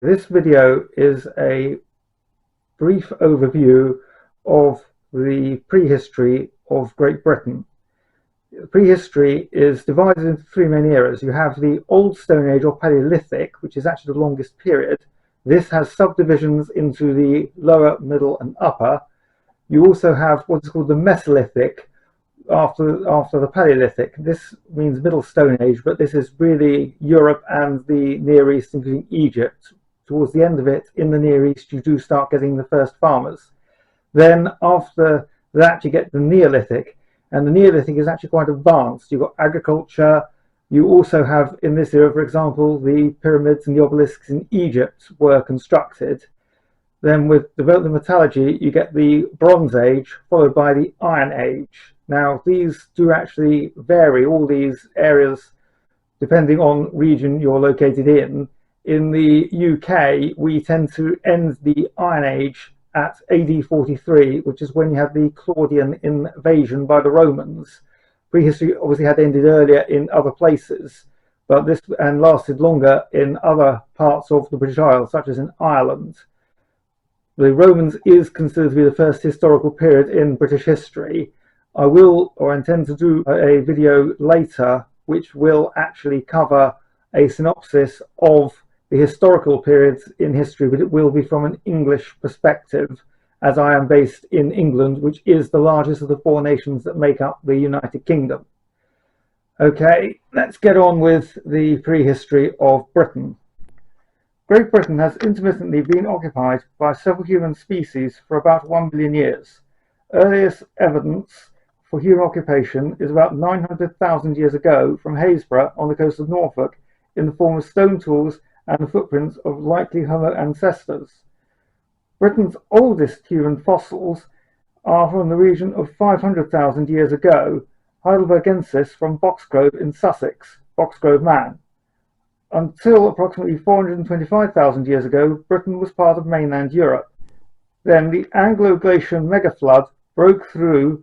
This video is a brief overview of the prehistory of Great Britain. Prehistory is divided into three main eras. You have the Old Stone Age or Paleolithic, which is actually the longest period. This has subdivisions into the lower, middle and upper. You also have what is called the Mesolithic after the Paleolithic. This means Middle Stone Age, but this is really Europe and the Near East, including Egypt. Towards the end of it, in the Near East, you do start getting the first farmers. Then after that, you get the Neolithic, and the Neolithic is actually quite advanced. You've got agriculture. You also have, in this era, for example, the pyramids and the obelisks in Egypt were constructed. Then with development metallurgy, you get the Bronze Age, followed by the Iron Age. Now, these do actually vary, all these areas, depending on region you're located in. In the UK, we tend to end the Iron Age at AD 43, which is when you had the Claudian invasion by the Romans. Prehistory obviously had ended earlier in other places, but this and lasted longer in other parts of the British Isles, such as in Ireland. The Romans is considered to be the first historical period in British history. I will, or intend to do a video later, which will actually cover a synopsis of the historical periods in history, but it will be from an English perspective, as I am based in England, which is the largest of the four nations that make up the United Kingdom. Okay, let's get on with the prehistory of Britain. Great Britain has intermittently been occupied by several human species for about 1 billion years. Earliest evidence for human occupation is about 900,000 years ago from Haysborough on the coast of Norfolk in the form of stone tools and the footprints of likely Homo ancestors. Britain's oldest human fossils are from the region of 500,000 years ago, Heidelbergensis from Boxgrove in Sussex, Boxgrove man. Until approximately 425,000 years ago, Britain was part of mainland Europe. Then the Anglo-Glacian megaflood broke through,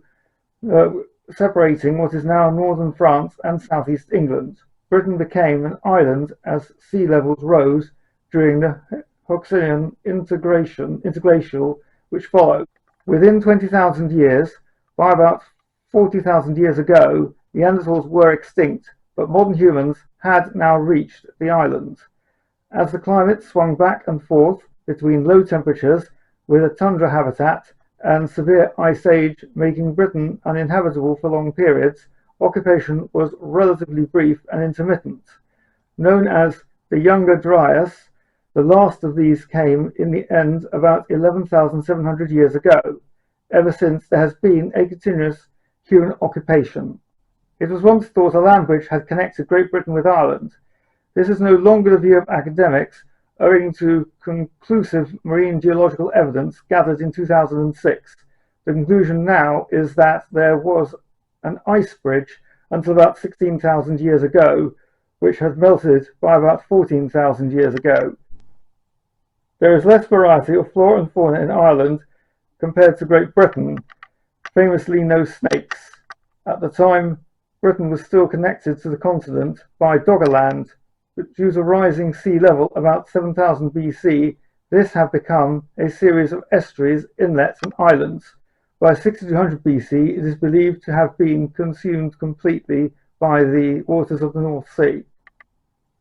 separating what is now northern France and southeast England. Britain became an island as sea levels rose during the Hoxian interglacial which followed. Within 20,000 years, by about 40,000 years ago, Neanderthals were extinct, but modern humans had now reached the island. As the climate swung back and forth between low temperatures with a tundra habitat and severe ice age making Britain uninhabitable for long periods, occupation was relatively brief and intermittent. Known as the Younger Dryas, the last of these came in the end about 11,700 years ago. Ever since, there has been a continuous human occupation. It was once thought a land bridge had connected Great Britain with Ireland. This is no longer the view of academics, owing to conclusive marine geological evidence gathered in 2006. The conclusion now is that there was an ice bridge until about 16,000 years ago, which has melted by about 14,000 years ago. There is less variety of flora and fauna in Ireland compared to Great Britain, famously no snakes. At the time, Britain was still connected to the continent by Doggerland, but due to rising sea level about 7000 BC, this had become a series of estuaries, inlets and islands. By 6200 BC, it is believed to have been consumed completely by the waters of the North Sea.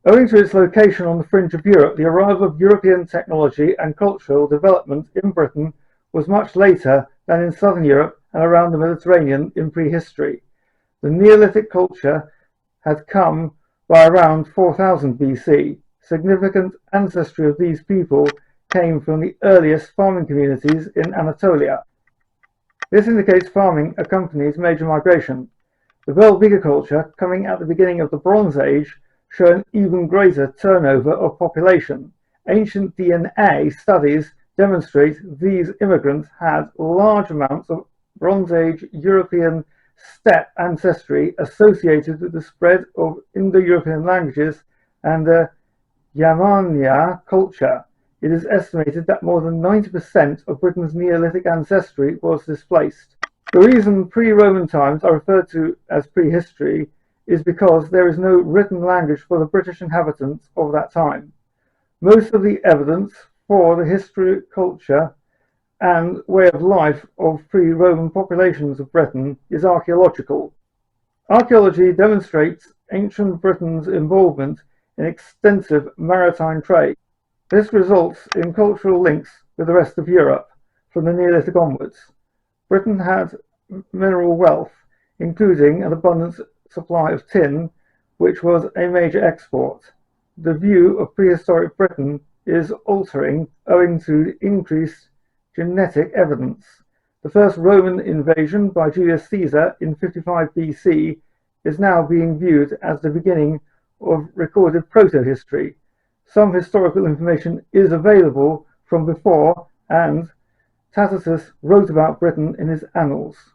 Owing to its location on the fringe of Europe, the arrival of European technology and cultural development in Britain was much later than in southern Europe and around the Mediterranean in prehistory. The Neolithic culture had come by around 4000 BC. Significant ancestry of these people came from the earliest farming communities in Anatolia. This indicates farming accompanies major migration. The Belviga culture, coming at the beginning of the Bronze Age, show an even greater turnover of population. Ancient DNA studies demonstrate these immigrants had large amounts of Bronze Age European steppe ancestry associated with the spread of Indo-European languages and the Yamania culture. It is estimated that more than 90% of Britain's Neolithic ancestry was displaced. The reason pre-Roman times are referred to as prehistory is because there is no written language for the British inhabitants of that time. Most of the evidence for the history, culture, and way of life of pre-Roman populations of Britain is archaeological. Archaeology demonstrates ancient Britain's involvement in extensive maritime trade. This results in cultural links with the rest of Europe from the Neolithic onwards. Britain had mineral wealth, including an abundant supply of tin, which was a major export. The view of prehistoric Britain is altering owing to increased genetic evidence. The first Roman invasion by Julius Caesar in 55 BC is now being viewed as the beginning of recorded proto-history. Some historical information is available from before, and Tacitus wrote about Britain in his Annals.